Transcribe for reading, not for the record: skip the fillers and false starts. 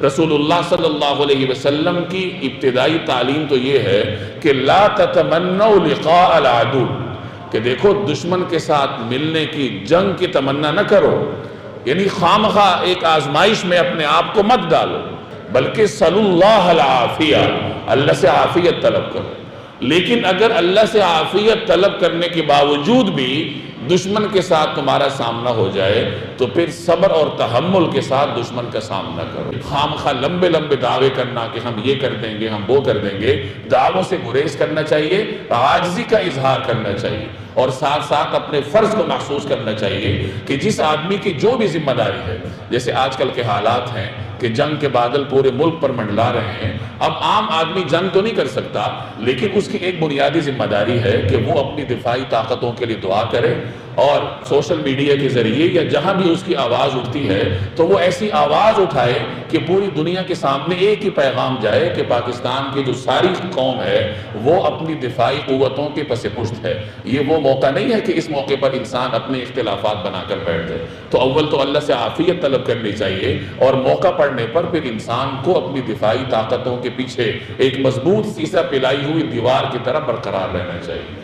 رسول اللہ صلی اللہ علیہ وسلم کی ابتدائی تعلیم تو یہ ہے کہ لا تتمنوا لقاء العدو، کہ دیکھو دشمن کے ساتھ ملنے کی، جنگ کی تمنا نہ کرو، یعنی خامخواہ ایک آزمائش میں اپنے آپ کو مت ڈالو، بلکہ صلی اللہ العافیہ، اللہ سے عافیت طلب کرو۔ لیکن اگر اللہ سے عافیت طلب کرنے کے باوجود بھی دشمن کے ساتھ تمہارا سامنا ہو جائے تو پھر صبر اور تحمل کے ساتھ دشمن کا سامنا کرو۔ خامخواہ لمبے لمبے دعوے کرنا کہ ہم یہ کر دیں گے، ہم وہ کر دیں گے، دعووں سے گریز کرنا چاہیے، عاجزی کا اظہار کرنا چاہیے، اور ساتھ ساتھ اپنے فرض کو محسوس کرنا چاہیے کہ جس آدمی کی جو بھی ذمہ داری ہے، جیسے آج کل کے حالات ہیں کہ جنگ کے بادل پورے ملک پر منڈلا رہے ہیں، اب عام آدمی جنگ تو نہیں کر سکتا، لیکن اس کی ایک بنیادی ذمہ داری ہے کہ وہ اپنی دفاعی طاقتوں کے لیے دعا کرے، اور سوشل میڈیا کے ذریعے یا جہاں بھی اس کی آواز اٹھتی ہے تو وہ ایسی آواز اٹھائے کہ پوری دنیا کے سامنے ایک ہی پیغام جائے کہ پاکستان کی جو ساری قوم ہے وہ اپنی دفاعی قوتوں کے پس پشت ہے۔ یہ وہ موقع نہیں ہے کہ اس موقع پر انسان اپنے اختلافات بنا کر بیٹھ جائے، تو اول تو اللہ سے عافیت طلب کرنی چاہیے، اور موقع پڑنے پر پھر انسان کو اپنی دفاعی طاقتوں کے پیچھے ایک مضبوط سیسا پلائی ہوئی دیوار کی طرح برقرار رہنا چاہیے۔